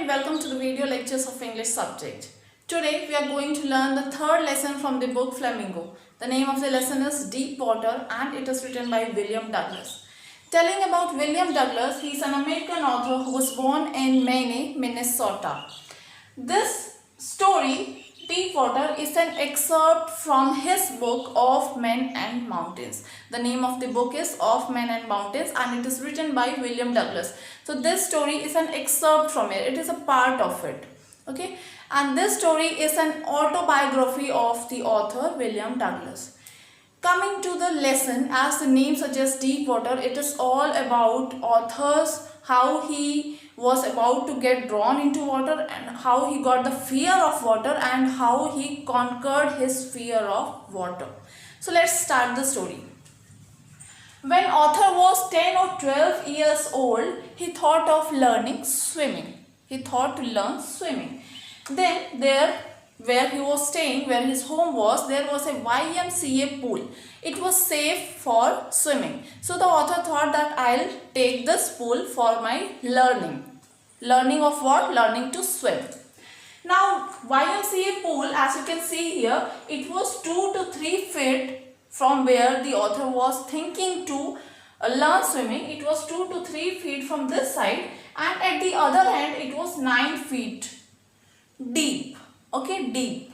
welcome to the video lectures of English subject. Today we are going to learn the third lesson from the book Flamingo. The name of the lesson is Deep Water and it is written by William Douglas. Telling about William Douglas, he is an American author who was born in Maine, Minnesota. This story, Deep Water, is an excerpt from his book Of Men and Mountains. The name of the book is Of Men and Mountains and it is written by William Douglas. So this story is an excerpt from it. It is a part of it. Okay. And this story is an autobiography of the author William Douglas. Coming to the lesson, as the name suggests, Deep Water, it is all about authors, how he was about to get drawn into water and how he got the fear of water and how he conquered his fear of water. So let's start the story. When author was 10 or 12 years old, he thought of learning swimming. He thought to learn swimming. Then there where he was staying, where his home was, there was a YMCA pool. It was safe for swimming. So the author thought that I'll take this pool for my learning. Learning of what? Learning to swim. Now YMCA pool, as you can see here, it was 2 to 3 feet from where the author was thinking to learn swimming. It was 2 to 3 feet from this side and at the other end it was 9 feet deep. Okay, deep.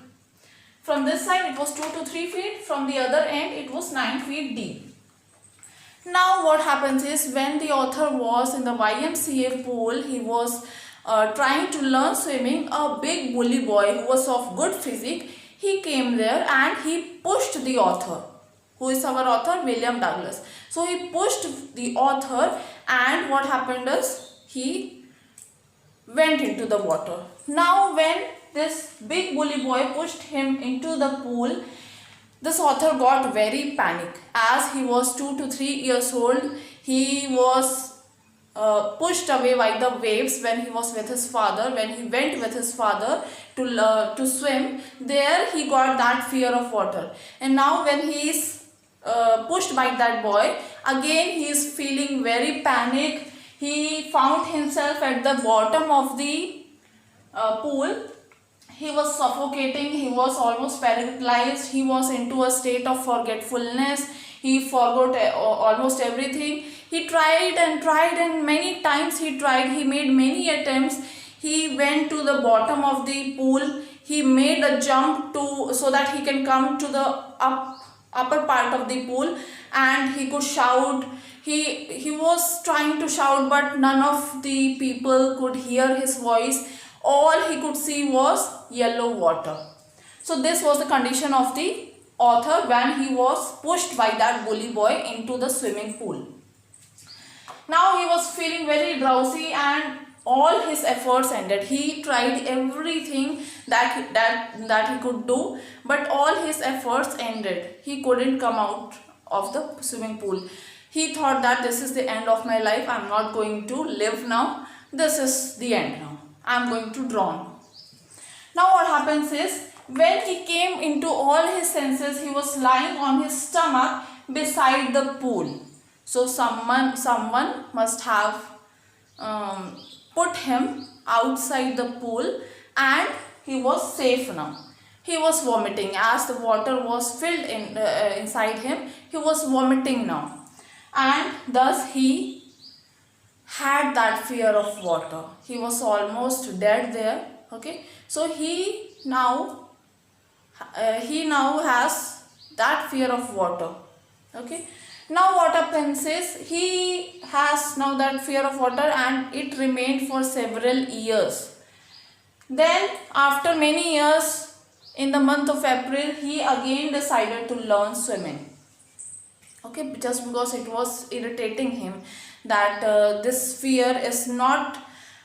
From this side it was 2 to 3 feet, from the other end it was 9 feet deep. Now what happens is, when the author was in the YMCA pool, he was trying to learn swimming, a big bully boy who was of good physique, he came there and he pushed the author. Who is our author? William Douglas. So he pushed the author and what happened is, he went into the water. Now when this big bully boy pushed him into the pool, this author got very panic. As he was 2 to 3 years old, he was pushed away by the waves when he was with his father. When he went with his father to swim, there he got that fear of water. And now when he is pushed by that boy, again he is feeling very panic. He found himself at the bottom of the pool. He was suffocating, he was almost paralyzed, he was into a state of forgetfulness, he forgot almost everything. He tried and many times he tried, he made many attempts. He went to the bottom of the pool, he made a jump so that he can come to the upper part of the pool and he could shout. He was trying to shout, but none of the people could hear his voice. All he could see was yellow water. So this was the condition of the author when he was pushed by that bully boy into the swimming pool. Now he was feeling very drowsy and all his efforts ended. He tried everything that he could do, but all his efforts ended. He couldn't come out of the swimming pool. He thought that this is the end of my life. I'm not going to live now. This is the end now. I'm going to drown. Now what happens is, when he came into all his senses, he was lying on his stomach beside the pool. So someone must have put him outside the pool and he was safe now. He was vomiting as the water was filled inside him. He was vomiting now. And thus he had that fear of water. He was almost dead there. Okay. So he now has that fear of water. Okay. Now what happens is, he has now that fear of water and it remained for several years. Then after many years, in the month of April, he again decided to learn swimming. Okay, just because it was irritating him that this fear is not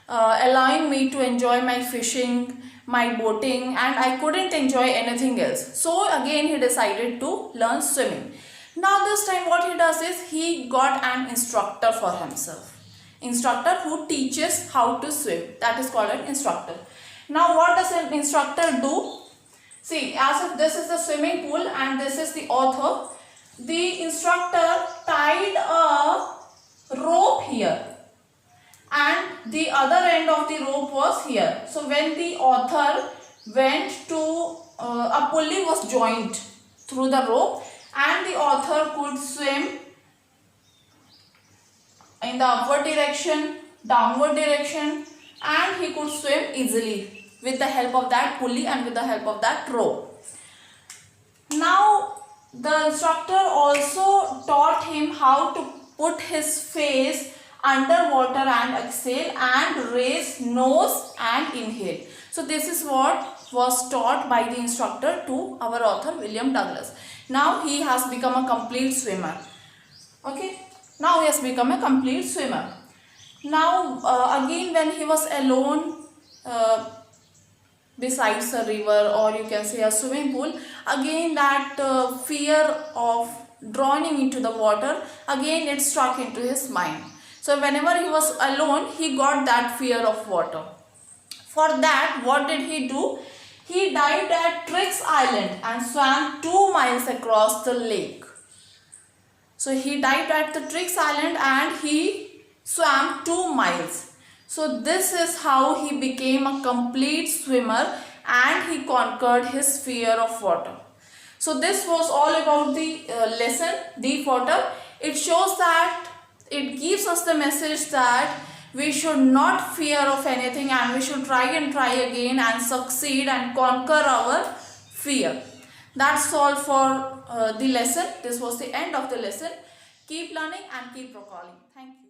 allowing me to enjoy my fishing, my boating, and I couldn't enjoy anything else. So again he decided to learn swimming. Now this time what he does is, he got an instructor for himself. Instructor who teaches how to swim. That is called an instructor. Now what does an instructor do? See, as if this is the swimming pool and this is the author. The instructor tied a rope here and the other end of the rope was was here. So when the author went to a pulley was joined through the rope, and the author could swim in the upward direction, downward direction, and he could swim easily with the help of that pulley and with the help of that rope. Now the instructor also taught him how to put his face underwater and exhale, and raise nose and inhale. So this is what was taught by the instructor to our author William Douglas. Now he has become a complete swimmer. Okay, now he has become a complete swimmer. Now again, when he was alone besides a river, or you can say a swimming pool, again that fear of drowning into the water, again it struck into his mind. So whenever he was alone, he got that fear of water. For that, what did he do? He dived at Trix Island and swam 2 miles across the lake. So he dived at the Trix Island and he swam 2 miles. So this is how he became a complete swimmer, and he conquered his fear of water. So this was all about the lesson, Deep Water. It shows that, it gives us the message that we should not fear of anything, and we should try and try again and succeed and conquer our fear. That's all for the lesson. This was the end of the lesson. Keep learning and keep recalling. Thank you.